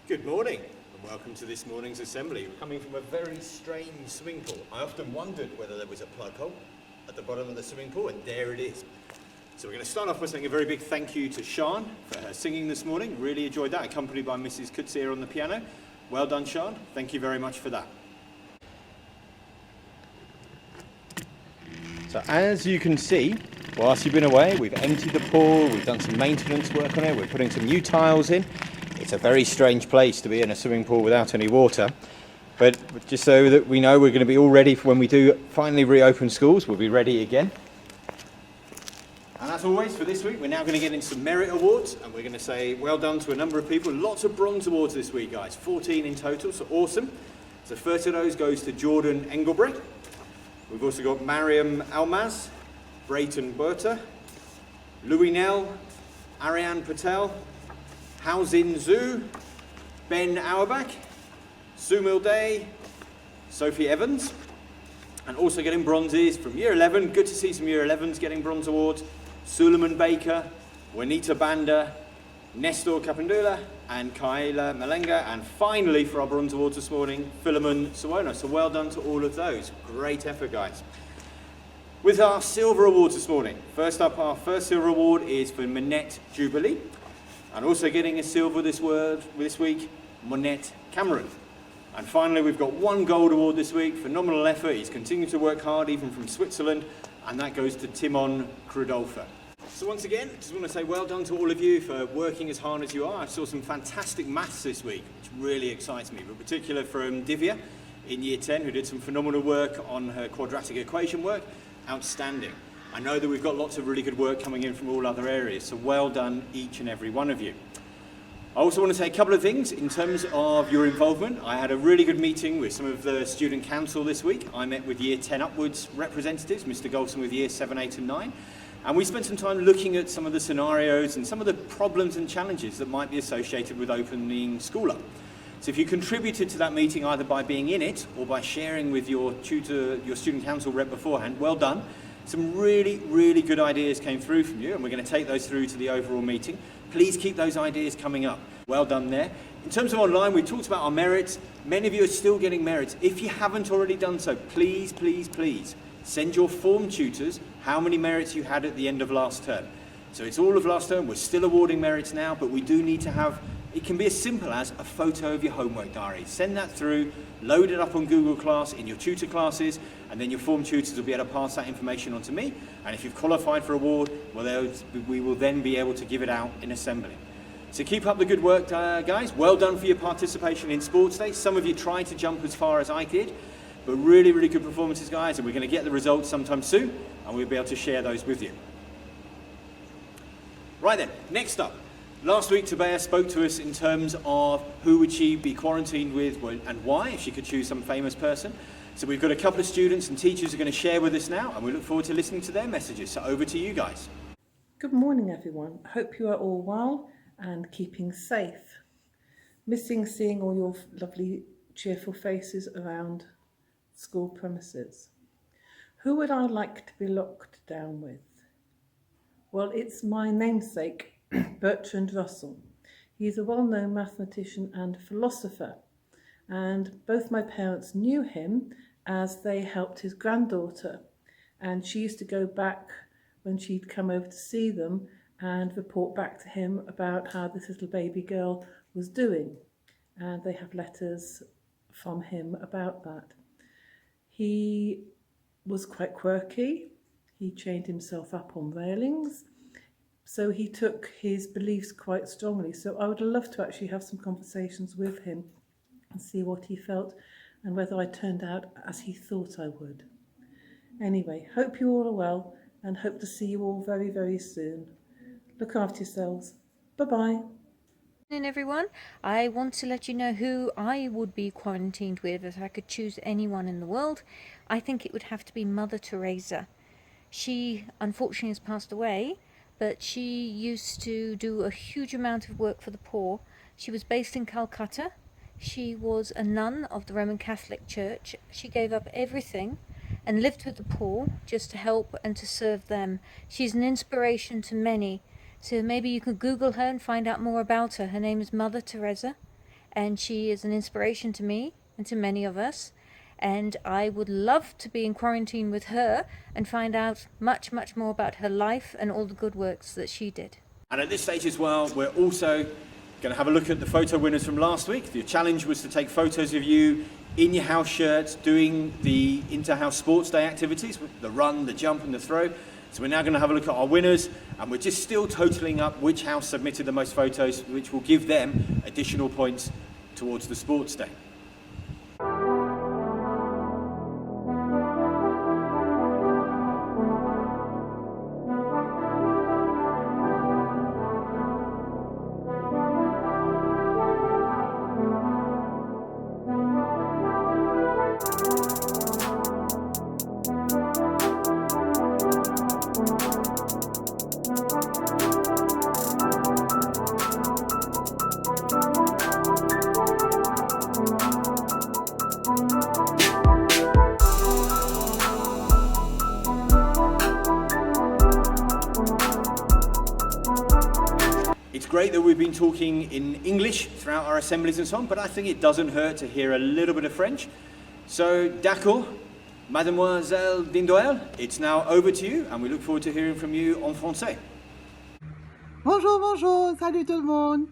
Good morning and welcome to this morning's assembly. We're coming from a very strange swimming pool. I often wondered whether there was a plug hole at the bottom of the swimming pool, and there it is. So we're going to start off by saying a very big thank you to Sian for her singing this morning. Really enjoyed that, accompanied by Mrs. Kutsia on the piano. Well done, Sian. Thank you very much for that. So as you can see, whilst you've been away, we've emptied the pool, we've done some maintenance work on it, we're putting some new tiles in. It's a very strange place to be in a swimming pool without any water, but just so that we know we're going to be all ready for when we do finally reopen schools, we'll be ready again. And as always for this week, we're now going to get into some merit awards, and we're going to say well done to a number of people. Lots of bronze awards this week, guys, 14 in total, so awesome. So first of those goes to Jordan Engelbreth. We've also got Mariam Almaz, Brayton Berta, Louis Nell, Ariane Patel, Haozin Zhu, Ben Auerbach, Sumil Day, Sophie Evans, and also getting bronzes from Year 11. Good to see some Year 11s getting bronze awards. Suleiman Baker, Juanita Banda, Nestor Capandula, and Kaila Malenga. And finally, for our bronze awards this morning, Philemon Sawona. So well done to all of those. Great effort, guys. With our silver awards this morning, first up, our first silver award is for Minette Jubilee. And also getting a silver this week, Monette Cameron. And finally, we've got one gold award this week for nominal effort. He's continuing to work hard, even from Switzerland, and that goes to Timon Krudolfer. So once again, I just want to say well done to all of you for working as hard as you are. I saw some fantastic maths this week, which really excites me, but particularly from Divya in Year 10, who did some phenomenal work on her quadratic equation work. Outstanding. I know that we've got lots of really good work coming in from all other areas, so well done each and every one of you. I also want to say a couple of things in terms of your involvement. I had a really good meeting with some of the student council this week. I met with Year 10 upwards representatives, Mr. Golson with Year 7, 8 and 9, and we spent some time looking at some of the scenarios and some of the problems and challenges that might be associated with opening school up. So if you contributed to that meeting either by being in it or by sharing with your tutor, your student council rep beforehand, well done. Some really, really good ideas came through from you, and we're going to take those through to the overall meeting. Please keep those ideas coming up. Well done there. In terms of online, we talked about our merits. Many of you are still getting merits. If you haven't already done so, please, please, please send your form tutors how many merits you had at the end of last term. So it's all of last term. We're still awarding merits now, but we do need to have, it can be as simple as a photo of your homework diary. Send that through, load it up on Google Class in your tutor classes, and then your form tutors will be able to pass that information on to me. And if you've qualified for award, well, we will then be able to give it out in assembly. So keep up the good work, guys. Well done for your participation in Sports Day. Some of you tried to jump as far as I did, but really, really good performances, guys. And we're going to get the results sometime soon, and we'll be able to share those with you. Right then, next up. Last week, Tabea spoke to us in terms of who would she be quarantined with and why, if she could choose some famous person. So we've got a couple of students and teachers who are going to share with us now, and we look forward to listening to their messages. So over to you guys. Good morning, everyone. Hope you are all well and keeping safe. Missing seeing all your lovely, cheerful faces around school premises. Who would I like to be locked down with? Well, it's my namesake, Bertrand Russell. He's a well-known mathematician and philosopher, and both my parents knew him as they helped his granddaughter, and she used to go back when she'd come over to see them and report back to him about how this little baby girl was doing, and they have letters from him about that. He was quite quirky. He chained himself up on railings, so he took his beliefs quite strongly. So I would love to actually have some conversations with him and see what he felt and whether I turned out as he thought I would. Anyway, hope you all are well and hope to see you all very, very soon. Look after yourselves. Bye-bye. Good morning, everyone. I want to let you know who I would be quarantined with if I could choose anyone in the world. I think it would have to be Mother Teresa. She unfortunately has passed away, but she used to do a huge amount of work for the poor. She was based in Calcutta. She was a nun of the Roman Catholic Church. She gave up everything and lived with the poor just to help and to serve them. She's an inspiration to many. So maybe you can Google her and find out more about her. Her name is Mother Teresa. and she is an inspiration to me and to many of us. And I would love to be in quarantine with her and find out much, much more about her life and all the good works that she did. And at this stage as well, we're also going to have a look at the photo winners from last week. The challenge was to take photos of you in your house shirts doing the inter-house sports day activities, the run, the jump and the throw. So we're now going to have a look at our winners, and we're just still totaling up which house submitted the most photos, which will give them additional points towards the sports day. It's great that we've been talking in English throughout our assemblies and so on, but I think it doesn't hurt to hear a little bit of French. So, d'accord, Mademoiselle Dindoel, it's now over to you, and we look forward to hearing from you en français. Bonjour, bonjour, salut tout le monde.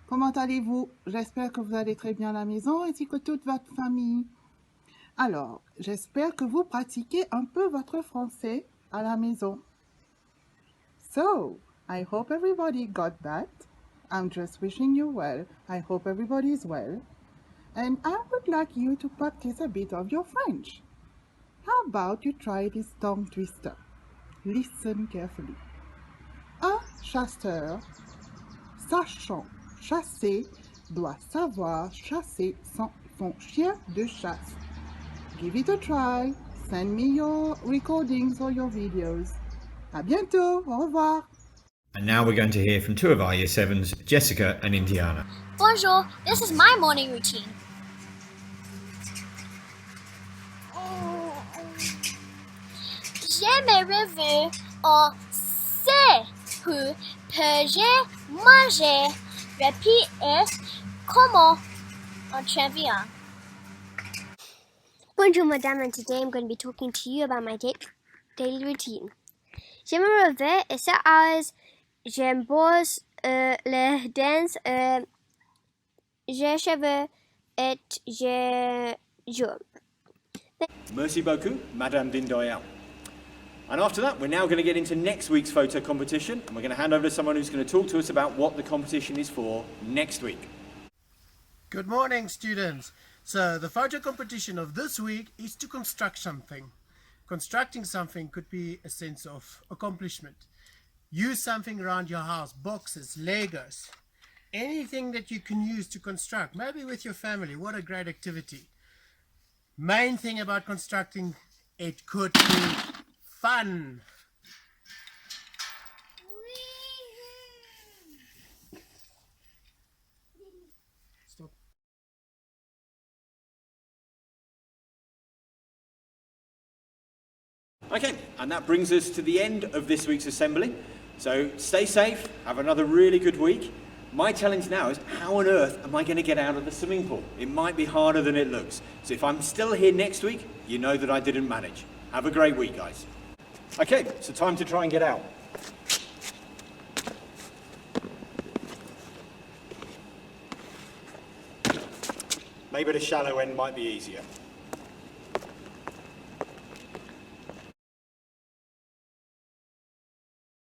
Comment allez-vous? J'espère que vous allez très bien à la maison ainsi que toute votre famille. Alors, j'espère que vous pratiquez un peu votre français à la maison. So, I hope everybody got that. I'm just wishing you well. I hope everybody is well. And I would like you to practice a bit of your French. How about you try this tongue twister? Listen carefully. Un chasseur, sachant chasser, doit savoir chasser son chien de chasse. Give it a try. Send me your recordings or your videos. À bientôt. Au revoir. And now we're going to hear from two of our Year 7s, Jessica and Indiana. Bonjour, this is my morning routine. Je me réveille en sais où peux-je manger rapide et comment en travaillant. Bonjour madame, and today I'm going to be talking to you about my daily routine. Je me réveille à 7 hours, je brosse les dents, je cheveux et je joue. Merci beaucoup, Madame Dindoyal. And after that, we're now going to get into next week's photo competition, and we're going to hand over to someone who's going to talk to us about what the competition is for next week. Good morning, students. So the photo competition of this week is to construct something. Constructing something could be a sense of accomplishment. Use something around your house, boxes, Legos, anything that you can use to construct, maybe with your family. What a great activity. Main thing about constructing, it could be fun. Stop. Okay, and that brings us to the end of this week's assembly. So stay safe, have another really good week. My challenge now is, how on earth am I going to get out of the swimming pool? It might be harder than it looks. So if I'm still here next week, you know that I didn't manage. Have a great week, guys. Okay, so time to try and get out. Maybe the shallow end might be easier.